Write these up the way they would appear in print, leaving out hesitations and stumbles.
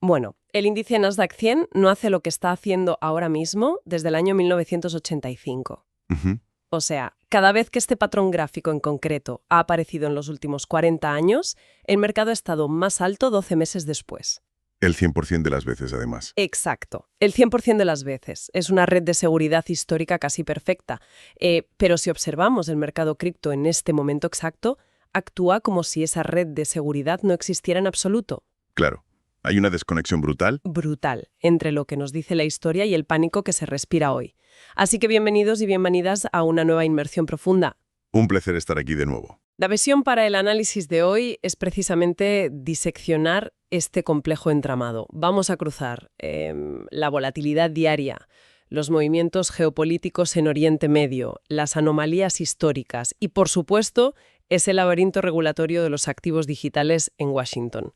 Bueno, el índice Nasdaq 100 no hace lo que está haciendo ahora mismo desde el año 1985. Ujú. O sea, cada vez que este patrón gráfico en concreto ha aparecido en los últimos 40 años, el mercado ha estado más alto 12 meses después. El 100% de las veces, además. Exacto, el 100% de las veces. Es una red de seguridad histórica casi perfecta. Pero si observamos el mercado cripto en este momento exacto, actúa como si esa red de seguridad no existiera en absoluto. Claro. Hay una desconexión brutal. Brutal entre lo que nos dice la historia y el pánico que se respira hoy. Así que bienvenidos y bienvenidas a una nueva inmersión profunda. Un placer estar aquí de nuevo. La visión para el análisis de hoy es precisamente diseccionar este complejo entramado. Vamos a cruzar la volatilidad diaria, los movimientos geopolíticos en Oriente Medio, las anomalías históricas y, por supuesto, ese laberinto regulatorio de los activos digitales en Washington.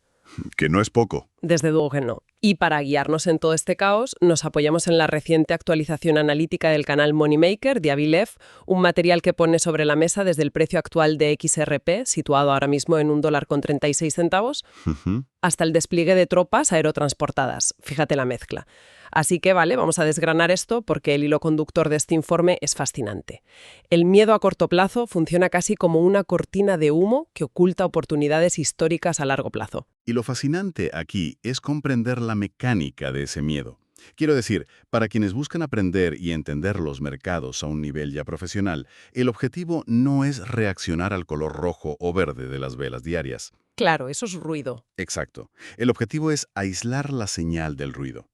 Que no es poco. Desde luego que no. Y para guiarnos en todo este caos, nos apoyamos en la reciente actualización analítica del canal Moneymaker de Avilev, un material que pone sobre la mesa desde el precio actual de XRP, situado ahora mismo en $1,36, Ujú. hasta el despliegue de tropas aerotransportadas. Fíjate la mezcla. Así que, vamos a desgranar esto porque el hilo conductor de este informe es fascinante. El miedo a corto plazo funciona casi como una cortina de humo que oculta oportunidades históricas a largo plazo. Y lo fascinante aquí es comprender la mecánica de ese miedo. Quiero decir, para quienes buscan aprender y entender los mercados a un nivel ya profesional, el objetivo no es reaccionar al color rojo o verde de las velas diarias. Claro, eso es ruido. Exacto. El objetivo es aislar la señal del ruido.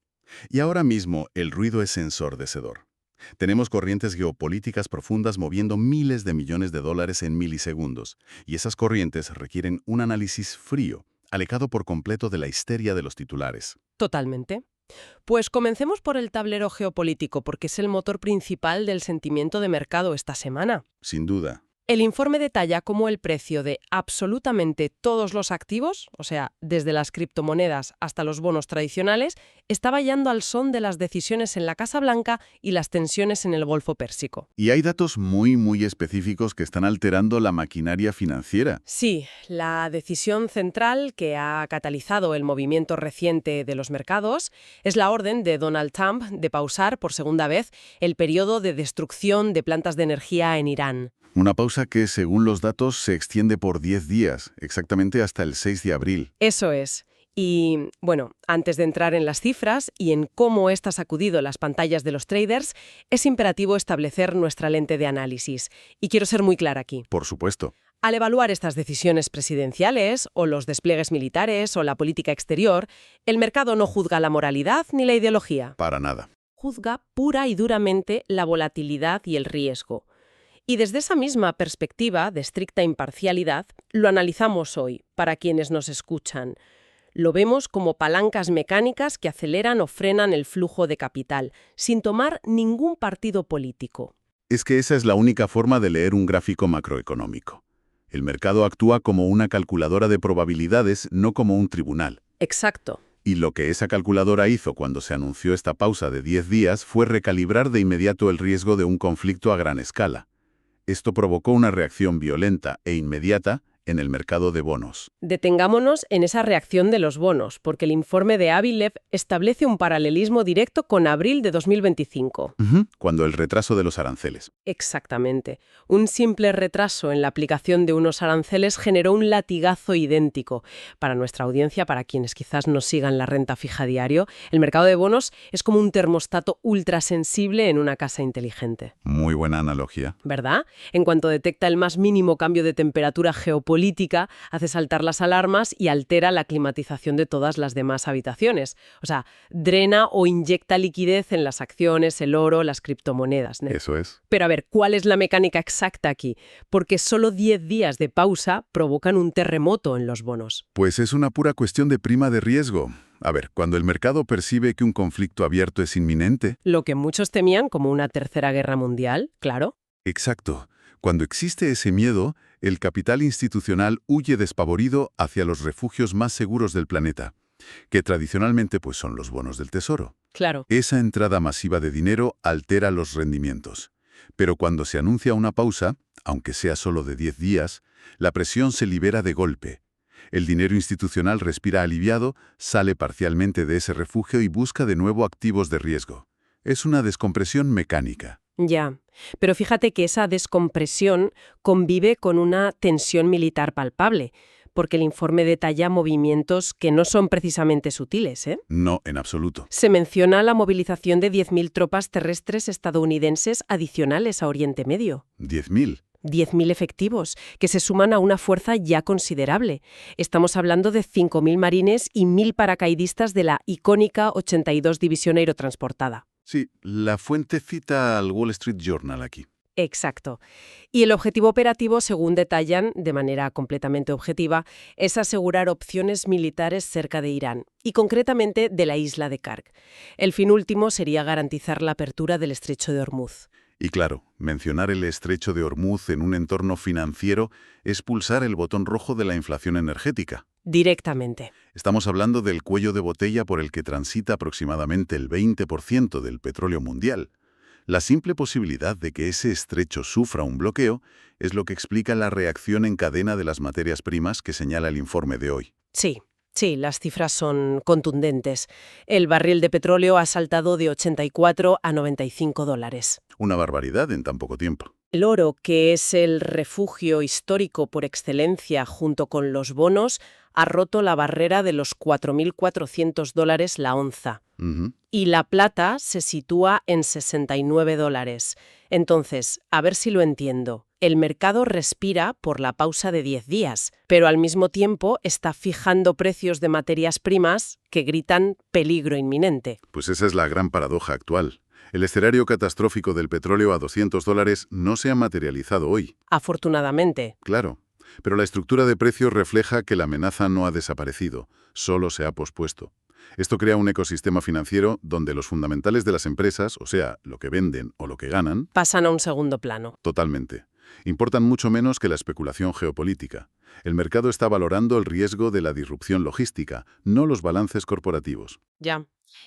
Y ahora mismo el ruido es ensordecedor. Tenemos corrientes geopolíticas profundas moviendo miles de millones de dólares en milisegundos, y esas corrientes requieren un análisis frío, alejado por completo de la histeria de los titulares. Totalmente. Pues comencemos por el tablero geopolítico, porque es el motor principal del sentimiento de mercado esta semana. Sin duda. El informe detalla cómo el precio de absolutamente todos los activos, o sea, desde las criptomonedas hasta los bonos tradicionales, está bailando al son de las decisiones en la Casa Blanca y las tensiones en el Golfo Pérsico. Y hay datos muy específicos que están alterando la maquinaria financiera. Sí, la decisión central que ha catalizado el movimiento reciente de los mercados es la orden de Donald Trump de pausar por segunda vez el periodo de destrucción de plantas de energía en Irán. Una pausa que, según los datos, se extiende por 10 días, exactamente hasta el 6 de abril. Eso es. Y, antes de entrar en las cifras y en cómo está sacudido las pantallas de los traders, es imperativo establecer nuestra lente de análisis. Y quiero ser muy clara aquí. Por supuesto. Al evaluar estas decisiones presidenciales, o los despliegues militares, o la política exterior, el mercado no juzga la moralidad ni la ideología. Para nada. Juzga pura y duramente la volatilidad y el riesgo. Y desde esa misma perspectiva de estricta imparcialidad, lo analizamos hoy, para quienes nos escuchan. Lo vemos como palancas mecánicas que aceleran o frenan el flujo de capital, sin tomar ningún partido político. Es que esa es la única forma de leer un gráfico macroeconómico. El mercado actúa como una calculadora de probabilidades, no como un tribunal. Exacto. Y lo que esa calculadora hizo cuando se anunció esta pausa de 10 días fue recalibrar de inmediato el riesgo de un conflicto a gran escala. Esto provocó una reacción violenta e inmediata en el mercado de bonos. Detengámonos en esa reacción de los bonos, porque el informe de Avilev establece un paralelismo directo con abril de 2025. Cuando el retraso de los aranceles. Exactamente. Un simple retraso en la aplicación de unos aranceles generó un latigazo idéntico. Para nuestra audiencia, para quienes quizás nos sigan la renta fija diario, el mercado de bonos es como un termostato ultrasensible en una casa inteligente. Muy buena analogía. ¿Verdad? En cuanto detecta el más mínimo cambio de temperatura geopolítica, hace saltar las alarmas y altera la climatización de todas las demás habitaciones. O sea, drena o inyecta liquidez en las acciones, el oro, las criptomonedas, ¿no? Eso es. Pero a ver, ¿cuál es la mecánica exacta aquí? Porque solo 10 días de pausa provocan un terremoto en los bonos. Pues es una pura cuestión de prima de riesgo. A ver, cuando el mercado percibe que un conflicto abierto es inminente... Lo que muchos temían como una tercera guerra mundial, claro. Exacto. Cuando existe ese miedo, el capital institucional huye despavorido hacia los refugios más seguros del planeta, que tradicionalmente pues son los bonos del tesoro. Claro. Esa entrada masiva de dinero altera los rendimientos. Pero cuando se anuncia una pausa, aunque sea solo de 10 días, la presión se libera de golpe. El dinero institucional respira aliviado, sale parcialmente de ese refugio y busca de nuevo activos de riesgo. Es una descompresión mecánica. Ya, pero fíjate que esa descompresión convive con una tensión militar palpable, porque el informe detalla movimientos que no son precisamente sutiles, ¿eh? No, en absoluto. Se menciona la movilización de 10.000 tropas terrestres estadounidenses adicionales a Oriente Medio. 10.000. 10.000 efectivos, que se suman a una fuerza ya considerable. Estamos hablando de 5.000 marines y 1.000 paracaidistas de la icónica 82 División Aerotransportada. Sí, la fuente cita al Wall Street Journal aquí. Exacto. Y el objetivo operativo, según detallan de manera completamente objetiva, es asegurar opciones militares cerca de Irán, y concretamente de la isla de Kark. El fin último sería garantizar la apertura del estrecho de Hormuz. Y claro, mencionar el estrecho de Hormuz en un entorno financiero es pulsar el botón rojo de la inflación energética. Directamente. Estamos hablando del cuello de botella por el que transita aproximadamente el 20% del petróleo mundial. La simple posibilidad de que ese estrecho sufra un bloqueo es lo que explica la reacción en cadena de las materias primas que señala el informe de hoy. Sí, las cifras son contundentes. El barril de petróleo ha saltado de 84 a $95. Una barbaridad en tan poco tiempo. El oro, que es el refugio histórico por excelencia junto con los bonos, ha roto la barrera de los $4.400 la onza. Y la plata se sitúa en $69. Entonces, a ver si lo entiendo. El mercado respira por la pausa de 10 días, pero al mismo tiempo está fijando precios de materias primas que gritan peligro inminente. Pues esa es la gran paradoja actual. El escenario catastrófico del petróleo a $200 no se ha materializado hoy. Afortunadamente. Claro, pero la estructura de precios refleja que la amenaza no ha desaparecido, solo se ha pospuesto. Esto crea un ecosistema financiero donde los fundamentales de las empresas, o sea, lo que venden o lo que ganan, pasan a un segundo plano. totalmente. Importan mucho menos que la especulación geopolítica. El mercado está valorando el riesgo de la disrupción logística, no los balances corporativos. Ya.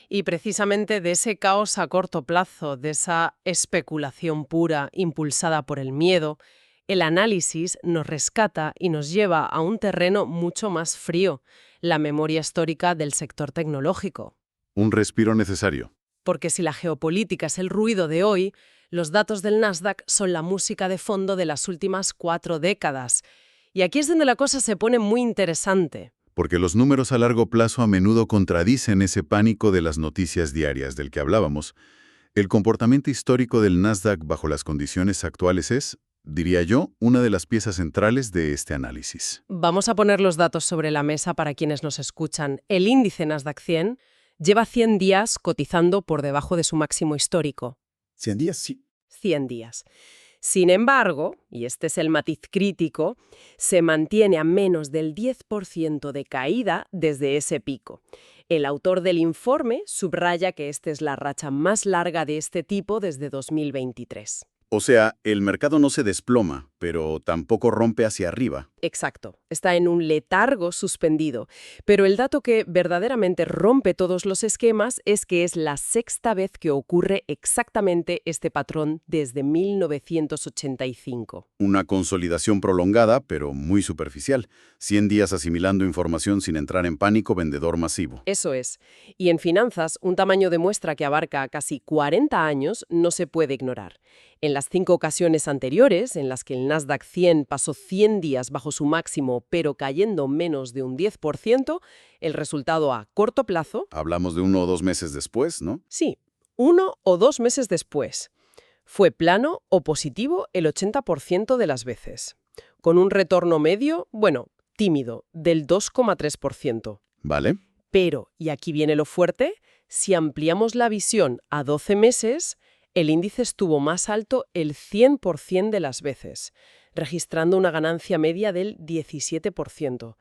Y precisamente de ese caos a corto plazo, de esa especulación pura impulsada por el miedo, el análisis nos rescata y nos lleva a un terreno mucho más frío, la memoria histórica del sector tecnológico. Un respiro necesario. Porque si la geopolítica es el ruido de hoy, los datos del Nasdaq son la música de fondo de las últimas 4 décadas. Y aquí es donde la cosa se pone muy interesante. Porque los números a largo plazo a menudo contradicen ese pánico de las noticias diarias del que hablábamos. El comportamiento histórico del Nasdaq bajo las condiciones actuales es, diría yo, una de las piezas centrales de este análisis. Vamos a poner los datos sobre la mesa para quienes nos escuchan. El índice Nasdaq 100 lleva 100 días cotizando por debajo de su máximo histórico. 100 días, sí. 100 días. Sin embargo, y este es el matiz crítico, se mantiene a menos del 10% de caída desde ese pico. El autor del informe subraya que esta es la racha más larga de este tipo desde 2023. O sea, el mercado no se desploma, pero tampoco rompe hacia arriba. Exacto, está en un letargo suspendido. Pero el dato que verdaderamente rompe todos los esquemas es que es la 6ª vez que ocurre exactamente este patrón desde 1985. Una consolidación prolongada, pero muy superficial. 100 días asimilando información sin entrar en pánico vendedor masivo. Eso es. Y en finanzas, un tamaño de muestra que abarca casi 40 años no se puede ignorar. En las 5 ocasiones anteriores, en las que el Nasdaq 100 pasó 100 días bajo su máximo, pero cayendo menos de un 10%, el resultado a corto plazo... Hablamos de 1 o 2 meses después, ¿no? Sí, 1 o 2 meses después. Fue plano o positivo el 80% de las veces, con un retorno medio, tímido, del 2,3%. Vale. Pero, y aquí viene lo fuerte, si ampliamos la visión a 12 meses... el índice estuvo más alto el 100% de las veces, registrando una ganancia media del 17%.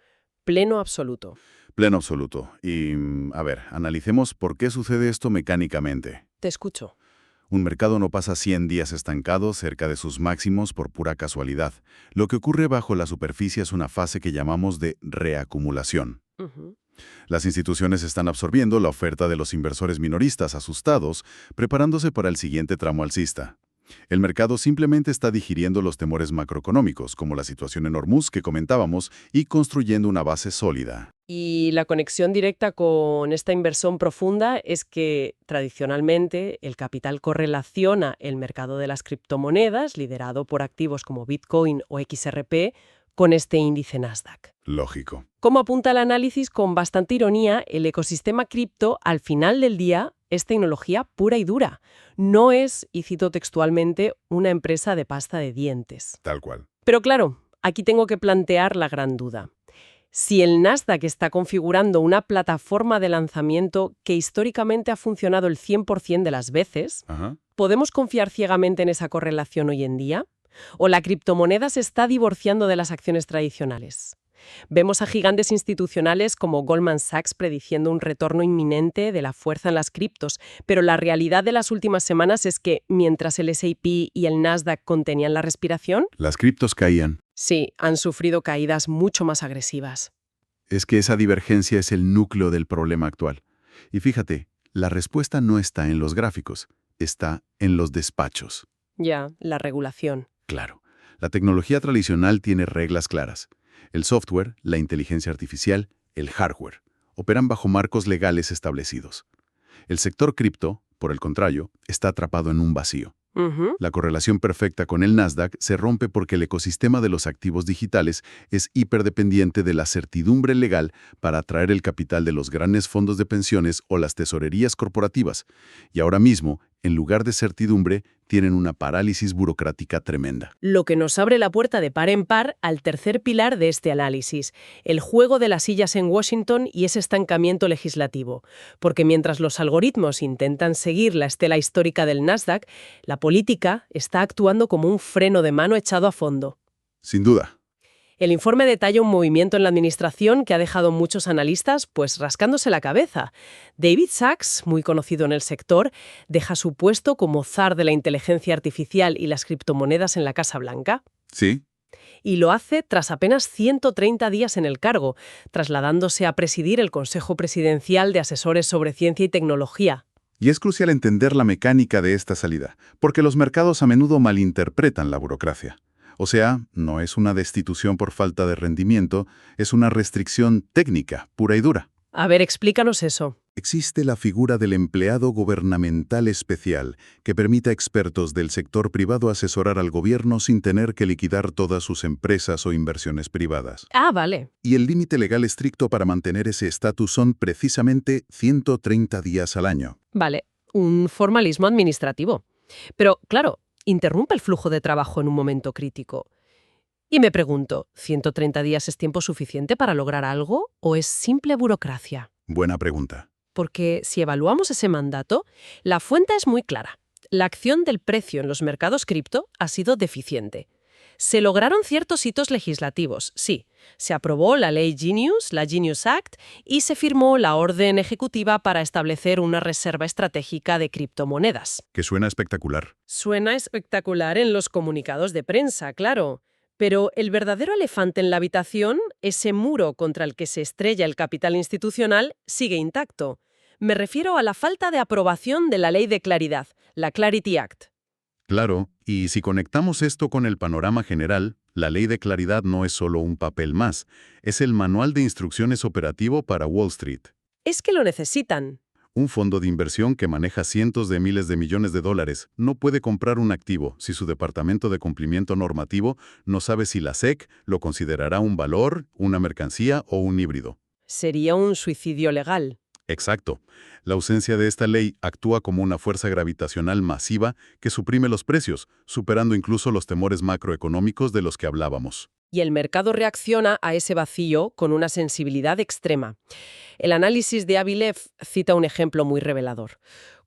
Pleno absoluto. Pleno absoluto. Y, a ver, analicemos por qué sucede esto mecánicamente. Te escucho. Un mercado no pasa 100 días estancado cerca de sus máximos por pura casualidad. Lo que ocurre bajo la superficie es una fase que llamamos de reacumulación. Las instituciones están absorbiendo la oferta de los inversores minoristas asustados, preparándose para el siguiente tramo alcista. El mercado simplemente está digiriendo los temores macroeconómicos, como la situación en Hormuz que comentábamos, y construyendo una base sólida. Y la conexión directa con esta inversión profunda es que tradicionalmente el capital correlaciona el mercado de las criptomonedas, liderado por activos como Bitcoin o XRP, con este índice Nasdaq. Lógico. Como apunta el análisis, con bastante ironía, el ecosistema cripto, al final del día, es tecnología pura y dura. No es, y cito textualmente, una empresa de pasta de dientes. Tal cual. Pero claro, aquí tengo que plantear la gran duda. Si el Nasdaq está configurando una plataforma de lanzamiento que históricamente ha funcionado el 100% de las veces, Ajá. ¿podemos confiar ciegamente en esa correlación hoy en día? ¿O la criptomoneda se está divorciando de las acciones tradicionales? Vemos a gigantes institucionales como Goldman Sachs prediciendo un retorno inminente de la fuerza en las criptos, pero la realidad de las últimas semanas es que, mientras el S&P y el Nasdaq contenían la respiración, Las criptos caían. sí, han sufrido caídas mucho más agresivas. Es que esa divergencia es el núcleo del problema actual. Y fíjate, la respuesta no está en los gráficos, está en los despachos. Ya, la regulación. Claro, la tecnología tradicional tiene reglas claras. El software, la inteligencia artificial, el hardware, operan bajo marcos legales establecidos. El sector cripto, por el contrario, está atrapado en un vacío. Ujú. La correlación perfecta con el Nasdaq se rompe porque el ecosistema de los activos digitales es hiperdependiente de la certidumbre legal para atraer el capital de los grandes fondos de pensiones o las tesorerías corporativas. Y ahora mismo, en lugar de certidumbre, tienen una parálisis burocrática tremenda. Lo que nos abre la puerta de par en par al tercer pilar de este análisis, el juego de las sillas en Washington y ese estancamiento legislativo. Porque mientras los algoritmos intentan seguir la estela histórica del Nasdaq, la política está actuando como un freno de mano echado a fondo. Sin duda. El informe detalla un movimiento en la administración que ha dejado a muchos analistas pues rascándose la cabeza. David Sachs, muy conocido en el sector, deja su puesto como zar de la inteligencia artificial y las criptomonedas en la Casa Blanca. Sí. Y lo hace tras apenas 130 días en el cargo, trasladándose a presidir el Consejo Presidencial de Asesores sobre Ciencia y Tecnología. Y es crucial entender la mecánica de esta salida, porque los mercados a menudo malinterpretan la burocracia. O sea, no es una destitución por falta de rendimiento, es una restricción técnica, pura y dura. A ver, explícanos eso. Existe la figura del empleado gubernamental especial, que permite a expertos del sector privado asesorar al gobierno sin tener que liquidar todas sus empresas o inversiones privadas. Ah, vale. Y el límite legal estricto para mantener ese estatus son precisamente 130 días al año. Vale, un formalismo administrativo. Pero, claro, interrumpe el flujo de trabajo en un momento crítico. Y me pregunto, ¿130 días es tiempo suficiente para lograr algo o es simple burocracia? Buena pregunta. Porque si evaluamos ese mandato, la fuente es muy clara. La acción del precio en los mercados cripto ha sido deficiente. Se lograron ciertos hitos legislativos, sí. Se aprobó la ley Genius, la Genius Act, y se firmó la orden ejecutiva para establecer una reserva estratégica de criptomonedas. Que suena espectacular. Suena espectacular en los comunicados de prensa, claro. Pero el verdadero elefante en la habitación, ese muro contra el que se estrella el capital institucional, sigue intacto. Me refiero a la falta de aprobación de la Ley de Claridad, la Clarity Act. Claro, y si conectamos esto con el panorama general, la Ley de Claridad no es solo un papel más, es el manual de instrucciones operativo para Wall Street. Es que lo necesitan. Un fondo de inversión que maneja cientos de miles de millones de dólares no puede comprar un activo si su departamento de cumplimiento normativo no sabe si la SEC lo considerará un valor, una mercancía o un híbrido. Sería un suicidio legal. Exacto. La ausencia de esta ley actúa como una fuerza gravitacional masiva que suprime los precios, superando incluso los temores macroeconómicos de los que hablábamos. Y el mercado reacciona a ese vacío con una sensibilidad extrema. El análisis de Avilev cita un ejemplo muy revelador.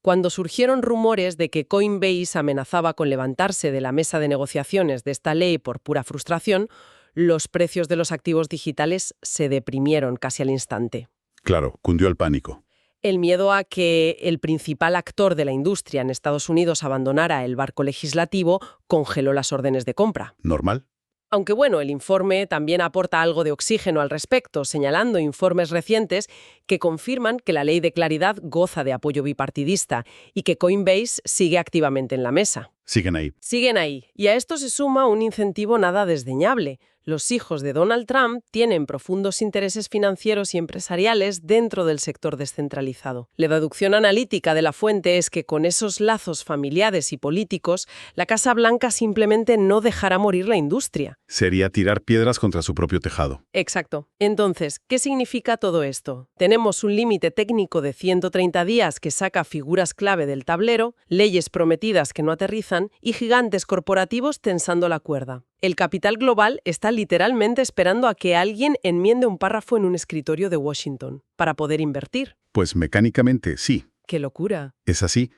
Cuando surgieron rumores de que Coinbase amenazaba con levantarse de la mesa de negociaciones de esta ley por pura frustración, los precios de los activos digitales se deprimieron casi al instante. Claro, cundió el pánico. El miedo a que el principal actor de la industria en Estados Unidos abandonara el barco legislativo congeló las órdenes de compra. ¿Normal? Aunque bueno, el informe también aporta algo de oxígeno al respecto, señalando informes recientes que confirman que la ley de claridad goza de apoyo bipartidista y que Coinbase sigue activamente en la mesa. Siguen ahí. Siguen ahí, y a esto se suma un incentivo nada desdeñable. Los hijos de Donald Trump tienen profundos intereses financieros y empresariales dentro del sector descentralizado. La deducción analítica de la fuente es que con esos lazos familiares y políticos, la Casa Blanca simplemente no dejará morir la industria. Sería tirar piedras contra su propio tejado. Exacto. Entonces, ¿qué significa todo esto? Tenemos un límite técnico de 130 días que saca figuras clave del tablero, leyes prometidas que no aterrizan y gigantes corporativos tensando la cuerda. El capital global está literalmente esperando a que alguien enmiende un párrafo en un escritorio de Washington para poder invertir. Pues mecánicamente sí, ¡Qué locura! es así.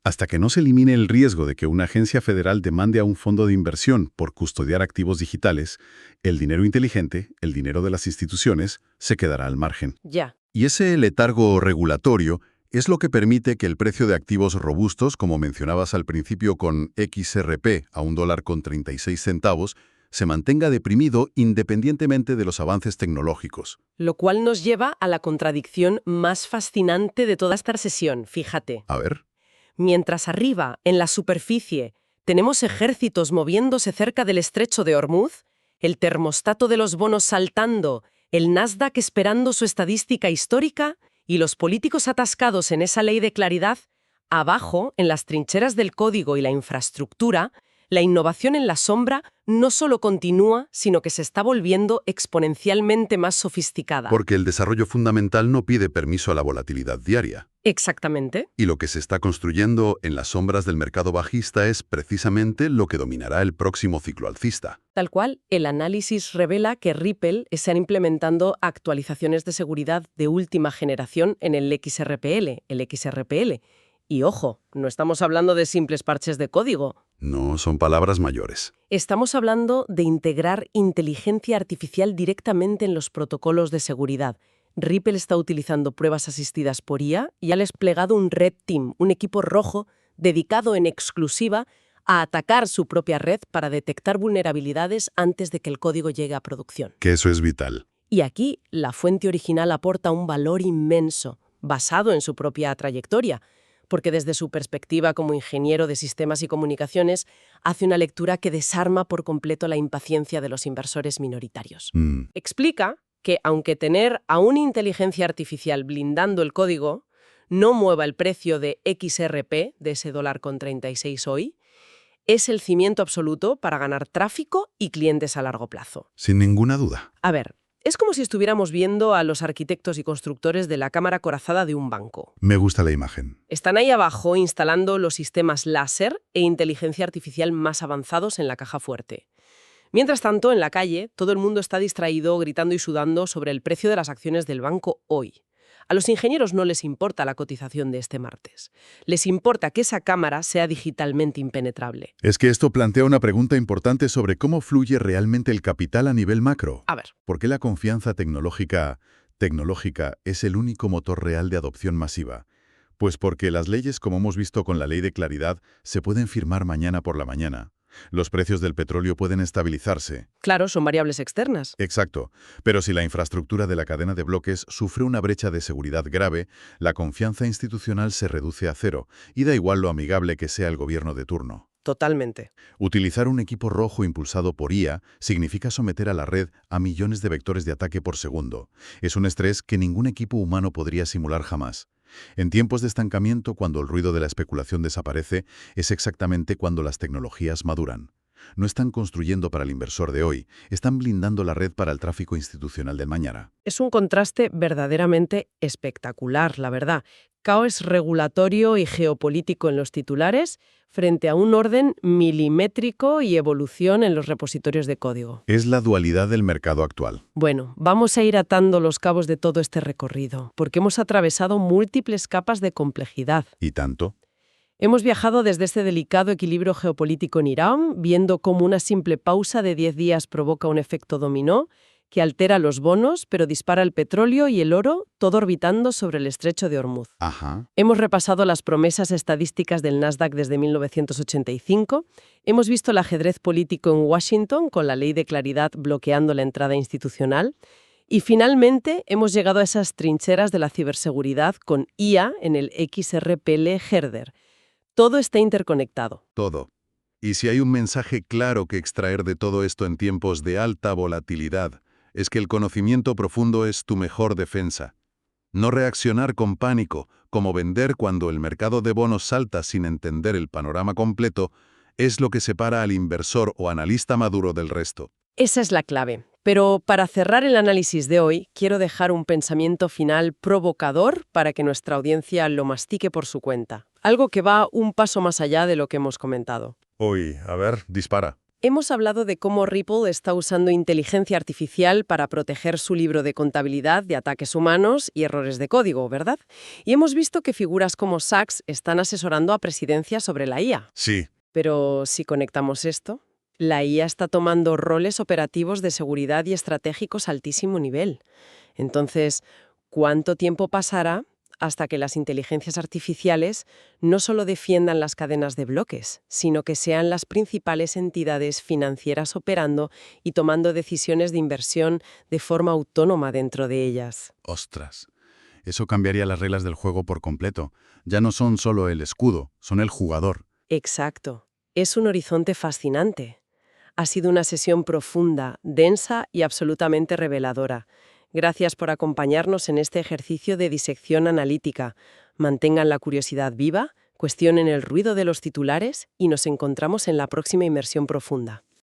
Hasta que no se elimine el riesgo de que una agencia federal demande a un fondo de inversión por custodiar activos digitales, el dinero inteligente, el dinero de las instituciones, se quedará al margen. Ya. Y ese letargo regulatorio es lo que permite que el precio de activos robustos, como mencionabas al principio con XRP a $1.36, se mantenga deprimido independientemente de los avances tecnológicos. Lo cual nos lleva a la contradicción más fascinante de toda esta sesión, fíjate. A ver. Mientras arriba, en la superficie, tenemos ejércitos moviéndose cerca del estrecho de Hormuz, el termostato de los bonos saltando, el Nasdaq esperando su estadística histórica y los políticos atascados en esa ley de claridad, abajo, en las trincheras del código y la infraestructura, la innovación en la sombra no solo continúa, sino que se está volviendo exponencialmente más sofisticada. Porque el desarrollo fundamental no pide permiso a la volatilidad diaria. Exactamente. Y lo que se está construyendo en las sombras del mercado bajista es precisamente lo que dominará el próximo ciclo alcista. Tal cual, el análisis revela que Ripple están implementando actualizaciones de seguridad de última generación en el XRPL. Y ojo, no estamos hablando de simples parches de código. No, son palabras mayores. Estamos hablando de integrar inteligencia artificial directamente en los protocolos de seguridad. Ripple está utilizando pruebas asistidas por IA y ha desplegado un Red Team, un equipo rojo dedicado en exclusiva a atacar su propia red para detectar vulnerabilidades antes de que el código llegue a producción. Que eso es vital. Y aquí la fuente original aporta un valor inmenso, basado en su propia trayectoria, porque desde su perspectiva como ingeniero de sistemas y comunicaciones, hace una lectura que desarma por completo la impaciencia de los inversores minoritarios. Explica que, aunque tener a una inteligencia artificial blindando el código no mueva el precio de XRP, de ese $1.36 hoy, es el cimiento absoluto para ganar tráfico y clientes a largo plazo. Sin ninguna duda. A ver, es como si estuviéramos viendo a los arquitectos y constructores de la cámara acorazada de un banco. Me gusta la imagen. Están ahí abajo instalando los sistemas láser e inteligencia artificial más avanzados en la caja fuerte. Mientras tanto, en la calle, todo el mundo está distraído, gritando y sudando sobre el precio de las acciones del banco hoy. A los ingenieros no les importa la cotización de este martes. Les importa que esa cámara sea digitalmente impenetrable. Es que esto plantea una pregunta importante sobre cómo fluye realmente el capital a nivel macro. A ver. ¿Por qué la confianza tecnológica es el único motor real de adopción masiva? Pues porque las leyes, como hemos visto con la ley de claridad, se pueden firmar mañana por la mañana. Los precios del petróleo pueden estabilizarse. Claro, son variables externas. Exacto. Pero si la infraestructura de la cadena de bloques sufre una brecha de seguridad grave, la confianza institucional se reduce a cero, y da igual lo amigable que sea el gobierno de turno. Totalmente. Utilizar un equipo rojo impulsado por IA significa someter a la red a millones de vectores de ataque por segundo. Es un estrés que ningún equipo humano podría simular jamás. En tiempos de estancamiento, cuando el ruido de la especulación desaparece, es exactamente cuando las tecnologías maduran. No están construyendo para el inversor de hoy, están blindando la red para el tráfico institucional del mañana. Es un contraste verdaderamente espectacular, la verdad. Caos regulatorio y geopolítico en los titulares frente a un orden milimétrico y evolución en los repositorios de código. Es la dualidad del mercado actual. Bueno, vamos a ir atando los cabos de todo este recorrido, porque hemos atravesado múltiples capas de complejidad. ¿Y tanto? Hemos viajado desde este delicado equilibrio geopolítico en Irán, viendo cómo una simple pausa de 10 días provoca un efecto dominó que altera los bonos, pero dispara el petróleo y el oro, todo orbitando sobre el estrecho de Hormuz. Ajá. Hemos repasado las promesas estadísticas del Nasdaq desde 1985, hemos visto el ajedrez político en Washington con la ley de claridad bloqueando la entrada institucional, y finalmente hemos llegado a esas trincheras de la ciberseguridad con IA en el XRPL Herder. Todo está interconectado. Todo. Y si hay un mensaje claro que extraer de todo esto en tiempos de alta volatilidad, es que el conocimiento profundo es tu mejor defensa. No reaccionar con pánico, como vender cuando el mercado de bonos salta sin entender el panorama completo, es lo que separa al inversor o analista maduro del resto. Esa es la clave. Pero para cerrar el análisis de hoy, quiero dejar un pensamiento final provocador para que nuestra audiencia lo mastique por su cuenta. Algo que va un paso más allá de lo que hemos comentado. Uy, a ver, dispara. Hemos hablado de cómo Ripple está usando inteligencia artificial para proteger su libro de contabilidad de ataques humanos y errores de código, ¿verdad? Y hemos visto que figuras como Sachs están asesorando a presidencias sobre la IA. Sí. Pero si conectamos esto, la IA está tomando roles operativos de seguridad y estratégicos a altísimo nivel. Entonces, ¿cuánto tiempo pasará hasta que las inteligencias artificiales no solo defiendan las cadenas de bloques, sino que sean las principales entidades financieras operando y tomando decisiones de inversión de forma autónoma dentro de ellas? Ostras. Eso cambiaría las reglas del juego por completo. Ya no son solo el escudo, son el jugador. Exacto. Es un horizonte fascinante. Ha sido una sesión profunda, densa y absolutamente reveladora. Gracias por acompañarnos en este ejercicio de disección analítica. Mantengan la curiosidad viva, cuestionen el ruido de los titulares y nos encontramos en la próxima inmersión profunda.